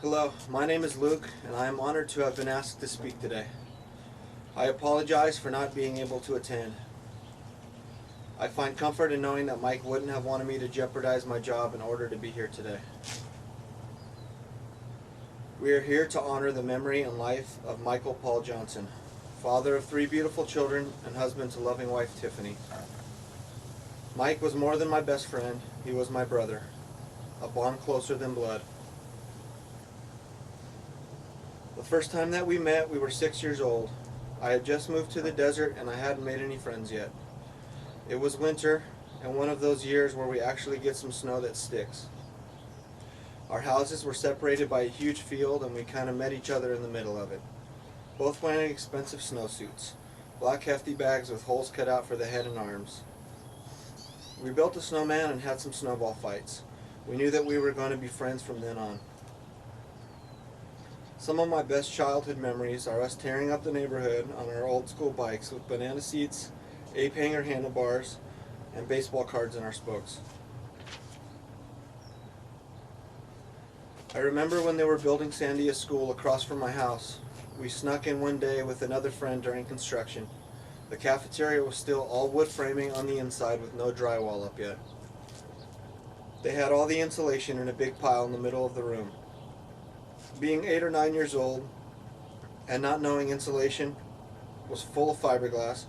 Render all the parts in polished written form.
Hello, my name is Luke, and I am honored to have been asked to speak today. I apologize for not being able to attend. I find comfort in knowing that Mike wouldn't have wanted me to jeopardize my job in order to be here today. We are here to honor the memory and life of Michael Paul Johnson, father of 3 beautiful children and husband to loving wife Tiffany. Mike was more than my best friend, he was my brother, a bond closer than blood. The first time that we met, we were 6 years old. I had just moved to the desert and I hadn't made any friends yet. It was winter, and one of those years where we actually get some snow that sticks. Our houses were separated by a huge field and we kind of met each other in the middle of it. Both wearing expensive snowsuits, black hefty bags with holes cut out for the head and arms. We built a snowman and had some snowball fights. We knew that we were going to be friends from then on. Some of my best childhood memories are us tearing up the neighborhood on our old school bikes with banana seats, ape hanger handlebars, and baseball cards in our spokes. I remember when they were building Sandia School across from my house. We snuck in one day with another friend during construction. The cafeteria was still all wood framing on the inside with no drywall up yet. They had all the insulation in a big pile in the middle of the room. Being 8 or 9 years old and not knowing insulation was full of fiberglass,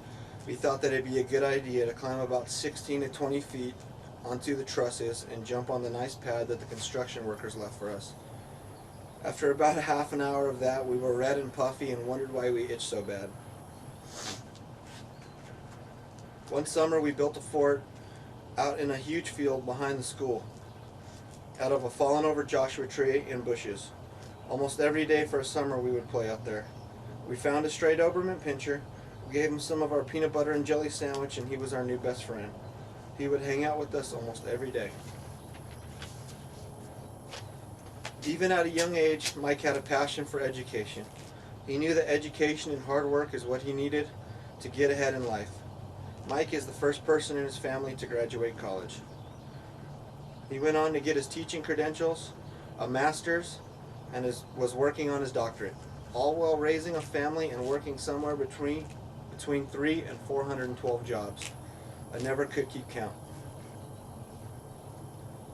we thought that it'd be a good idea to climb about 16 to 20 feet onto the trusses and jump on the nice pad that the construction workers left for us. After about a half an hour of that, we were red and puffy and wondered why we itched so bad. One summer we built a fort out in a huge field behind the school, out of a fallen over Joshua tree and bushes. Almost every day for a summer we would play out there. We found a stray Doberman Pinscher, we gave him some of our peanut butter and jelly sandwich, and he was our new best friend. He would hang out with us almost every day. Even at a young age, Mike had a passion for education. He knew that education and hard work is what he needed to get ahead in life. Mike is the first person in his family to graduate college. He went on to get his teaching credentials, a master's, and was working on his doctorate, all while raising a family and working somewhere between 3 and 412 jobs. I never could keep count.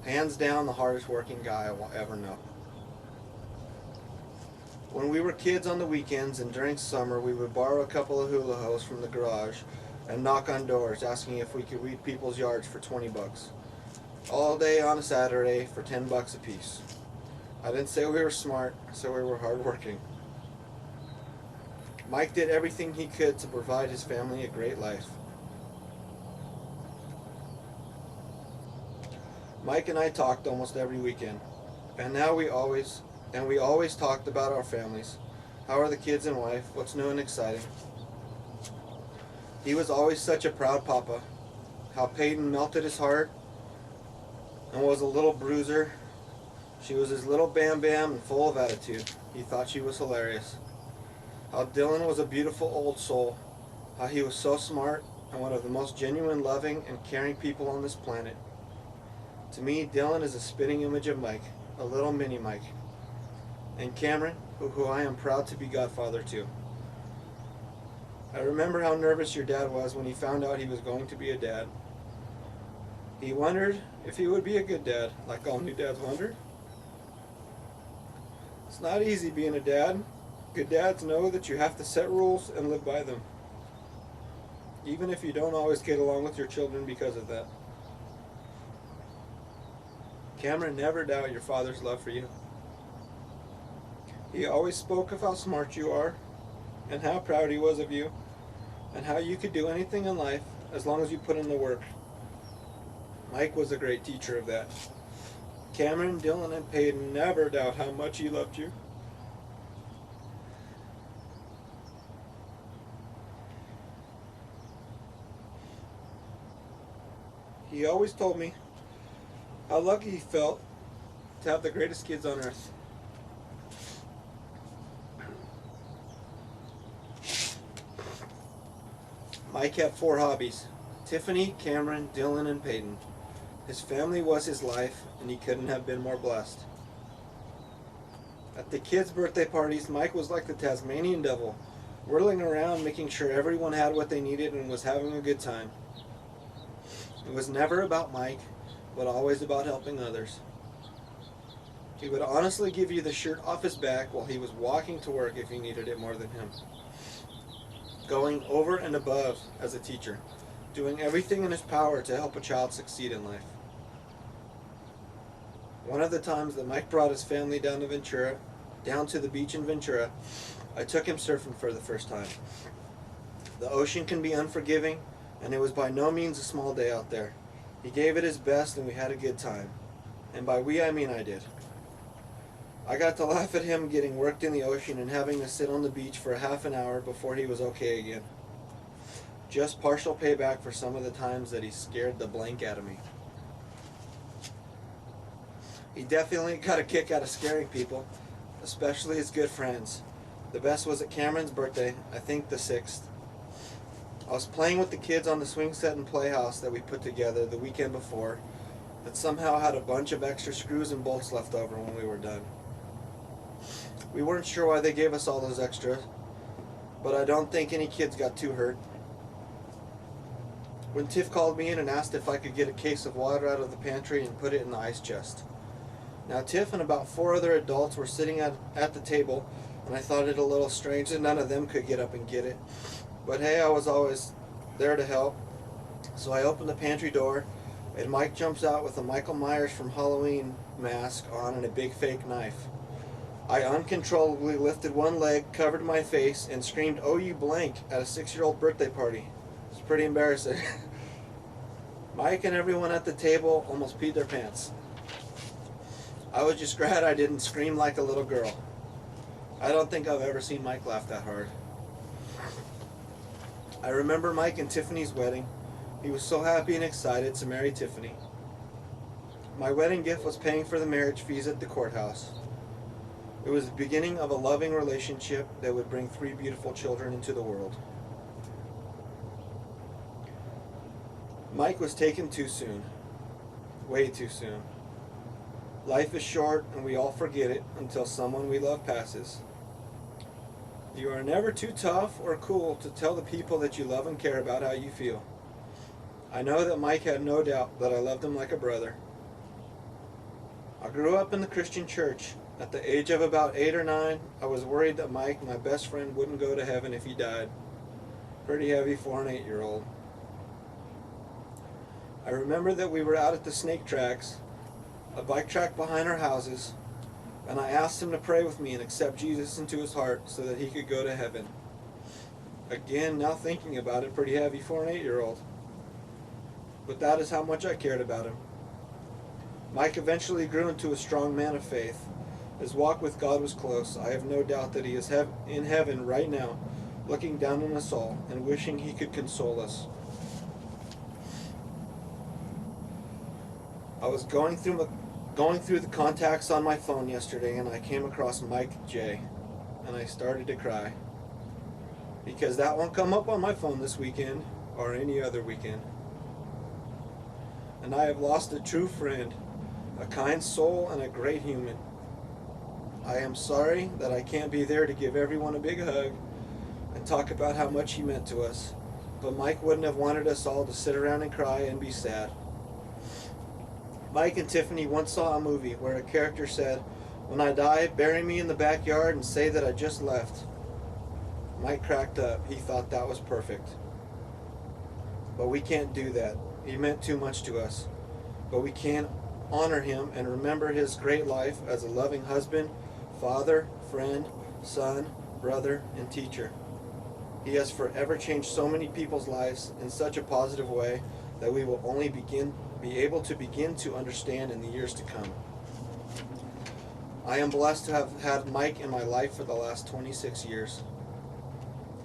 Hands down the hardest working guy I will ever know. When we were kids on the weekends and during summer, we would borrow a couple of hula hos from the garage and knock on doors asking if we could weed people's yards for 20 bucks. All day on a Saturday for 10 bucks a piece. I didn't say we were smart, I said we were hardworking. Mike did everything he could to provide his family a great life. Mike and I talked almost every weekend, and we always talked about our families. How are the kids and wife? What's new and exciting? He was always such a proud papa. How Peyton melted his heart and was a little bruiser. She was his little Bam Bam and full of attitude. He thought she was hilarious. How Dylan was a beautiful old soul. How he was so smart and one of the most genuine, loving, and caring people on this planet. To me, Dylan is a spitting image of Mike, a little mini Mike. And Cameron, who I am proud to be godfather to. I remember how nervous your dad was when he found out he was going to be a dad. He wondered if he would be a good dad, like all new dads wondered. It's not easy being a dad. Good dads know that you have to set rules and live by them, even if you don't always get along with your children because of that. Cameron never doubted your father's love for you. He always spoke of how smart you are and how proud he was of you and how you could do anything in life as long as you put in the work. Mike was a great teacher of that. Cameron, Dylan, and Peyton never doubt how much he loved you. He always told me how lucky he felt to have the greatest kids on earth. Mike had 4 hobbies: Tiffany, Cameron, Dylan, and Peyton. His family was his life, and he couldn't have been more blessed. At the kids' birthday parties, Mike was like the Tasmanian devil, whirling around making sure everyone had what they needed and was having a good time. It was never about Mike, but always about helping others. He would honestly give you the shirt off his back while he was walking to work if you needed it more than him. Going over and above as a teacher, doing everything in his power to help a child succeed in life. One of the times that Mike brought his family down to the beach in Ventura, I took him surfing for the first time. The ocean can be unforgiving, and it was by no means a small day out there. He gave it his best and we had a good time. And by we, I mean I did. I got to laugh at him getting worked in the ocean and having to sit on the beach for a half an hour before he was okay again. Just partial payback for some of the times that he scared the blank out of me. He definitely got a kick out of scaring people, especially his good friends. The best was at Cameron's birthday, I think the 6th. I was playing with the kids on the swing set and playhouse that we put together the weekend before that somehow had a bunch of extra screws and bolts left over when we were done. We weren't sure why they gave us all those extras, but I don't think any kids got too hurt. When Tiff called me in and asked if I could get a case of water out of the pantry and put it in the ice chest. Now Tiff and about 4 other adults were sitting at the table, and I thought it a little strange that none of them could get up and get it. But hey, I was always there to help. So I opened the pantry door, and Mike jumps out with a Michael Myers from Halloween mask on and a big fake knife. I uncontrollably lifted one leg, covered my face, and screamed, "Oh, you blank," at a 6-year-old birthday party. It's pretty embarrassing. Mike and everyone at the table almost peed their pants. I was just glad I didn't scream like a little girl. I don't think I've ever seen Mike laugh that hard. I remember Mike and Tiffany's wedding. He was so happy and excited to marry Tiffany. My wedding gift was paying for the marriage fees at the courthouse. It was the beginning of a loving relationship that would bring 3 beautiful children into the world. Mike was taken too soon. Way too soon. Life is short and we all forget it until someone we love passes. You are never too tough or cool to tell the people that you love and care about how you feel. I know that Mike had no doubt that I loved him like a brother. I grew up in the Christian church. At the age of about 8 or 9, I was worried that Mike, my best friend, wouldn't go to heaven if he died. Pretty heavy for an 8-year-old. I remember that we were out at the snake tracks, a bike track behind our houses, and I asked him to pray with me and accept Jesus into his heart so that he could go to heaven. Again, now thinking about it, pretty heavy for an 8-year-old. But that is how much I cared about him. Mike eventually grew into a strong man of faith. His walk with God was close. I have no doubt that he is in heaven right now, looking down on us all and wishing he could console us. I was going through the contacts on my phone yesterday and I came across Mike J. and I started to cry. Because that won't come up on my phone this weekend or any other weekend. And I have lost a true friend, a kind soul and a great human. I am sorry that I can't be there to give everyone a big hug and talk about how much he meant to us. But Mike wouldn't have wanted us all to sit around and cry and be sad. Mike and Tiffany once saw a movie where a character said, "When I die, bury me in the backyard and say that I just left." Mike cracked up. He thought that was perfect. But we can't do that. He meant too much to us. But we can honor him and remember his great life as a loving husband, father, friend, son, brother, and teacher. He has forever changed so many people's lives in such a positive way that we will only be able to begin to understand in the years to come. I am blessed to have had Mike in my life for the last 26 years.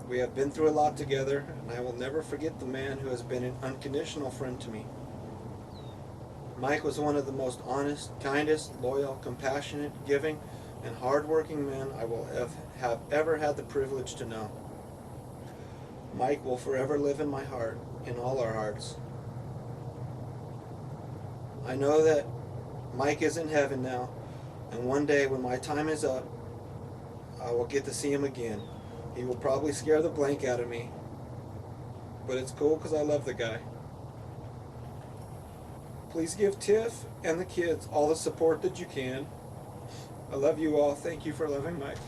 We have been through a lot together, and I will never forget the man who has been an unconditional friend to me. Mike was one of the most honest, kindest, loyal, compassionate, giving, and hard-working men I will have ever had the privilege to know. Mike will forever live in my heart, in all our hearts. I know that Mike is in heaven now, and one day when my time is up, I will get to see him again. He will probably scare the blank out of me. But it's cool because I love the guy. Please give Tiff and the kids all the support that you can. I love you all. Thank you for loving Mike.